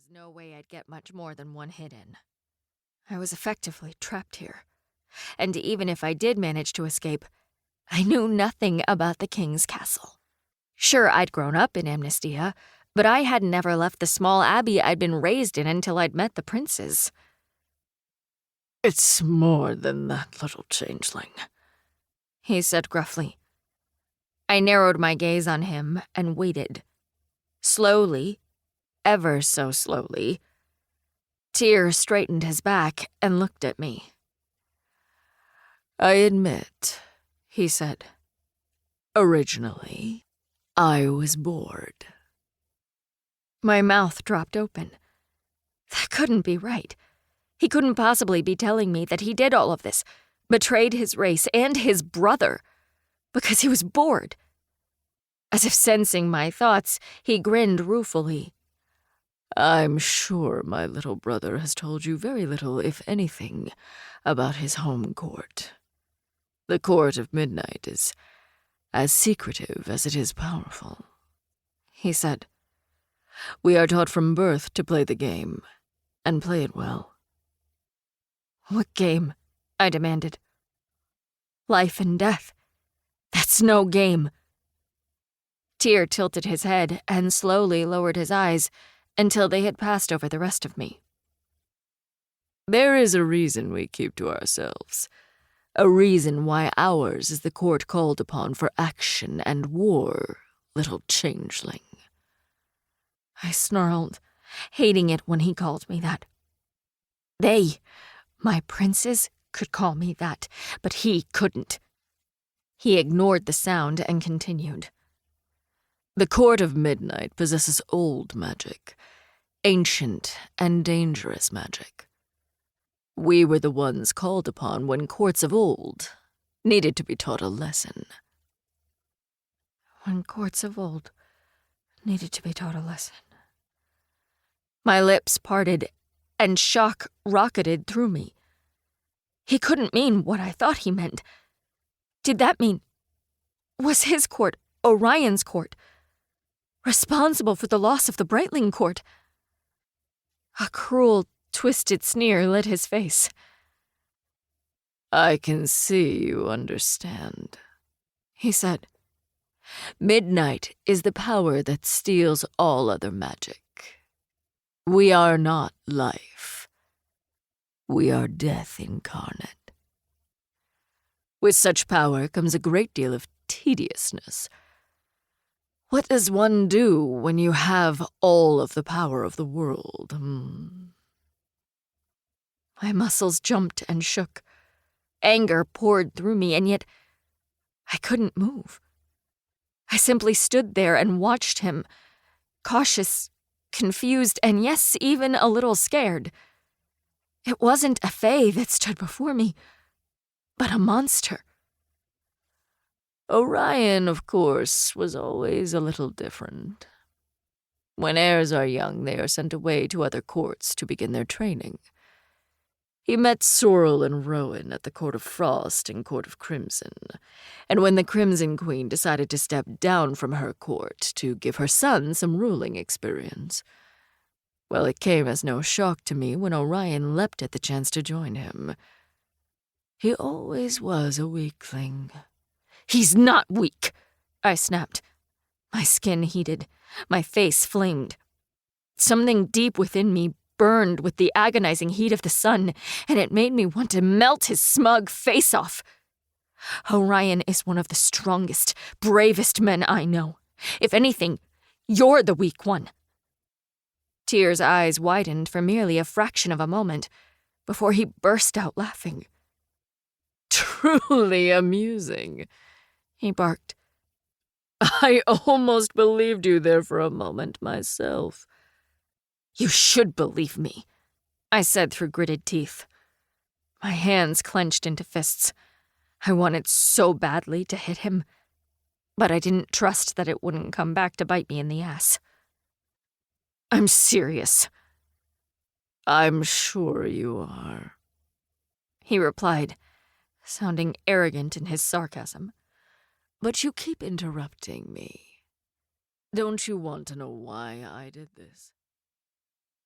was no way I'd get much more than one hit in. I was effectively trapped here. And even if I did manage to escape, I knew nothing about the king's castle. Sure, I'd grown up in Amnestia, but I had never left the small abbey I'd been raised in until I'd met the princes. "It's more than that, little changeling," he said gruffly. I narrowed my gaze on him and waited. Slowly, ever so slowly, Tyr straightened his back and looked at me. "I admit," he said, "originally, I was bored." My mouth dropped open. That couldn't be right. He couldn't possibly be telling me that he did all of this, betrayed his race and his brother, because he was bored. As if sensing my thoughts, he grinned ruefully. "I'm sure my little brother has told you very little, if anything, about his home court. The Court of Midnight is as secretive as it is powerful," he said. "We are taught from birth to play the game, and play it well." What game? I demanded. Life and death. That's no game. Tyr tilted his head and slowly lowered his eyes until they had passed over the rest of me. "There is a reason we keep to ourselves. A reason why ours is the court called upon for action and war, little changeling." I snarled, hating it when he called me that. They, my princes, could call me that, but he couldn't. He ignored the sound and continued. "The Court of Midnight possesses old magic, ancient and dangerous magic. We were the ones called upon when courts of old needed to be taught a lesson." When courts of old needed to be taught a lesson. My lips parted, and shock rocketed through me. He couldn't mean what I thought he meant. Did that mean... Was his court, Orion's court, responsible for the loss of the Brightling court? A cruel, twisted sneer lit his face. "I can see you understand," he said. "Midnight is the power that steals all other magic. We are not life. We are death incarnate. With such power comes a great deal of tediousness. What does one do when you have all of the power of the world? My muscles jumped and shook. Anger poured through me, and yet I couldn't move. I simply stood there and watched him, cautious, confused, and yes, even a little scared. It wasn't a fae that stood before me, but a monster. Orion, of course, was always a little different. When heirs are young, they are sent away to other courts to begin their training. He met Sorrel and Rowan at the Court of Frost and Court of Crimson, and when the Crimson Queen decided to step down from her court to give her son some ruling experience, well, it came as no shock to me when Orion leapt at the chance to join him. He always was a weakling. "He's not weak," I snapped. My skin heated. My face flamed. Something deep within me burned with the agonizing heat of the sun, and it made me want to melt his smug face off. Orion is one of the strongest, bravest men I know. If anything, you're the weak one. Tyr's eyes widened for merely a fraction of a moment before he burst out laughing. "Truly amusing," he barked. "I almost believed you there for a moment myself." "You should believe me," I said through gritted teeth. My hands clenched into fists. I wanted so badly to hit him, but I didn't trust that it wouldn't come back to bite me in the ass. "I'm serious." "I'm sure you are," he replied, sounding arrogant in his sarcasm. "But you keep interrupting me. Don't you want to know why I did this?"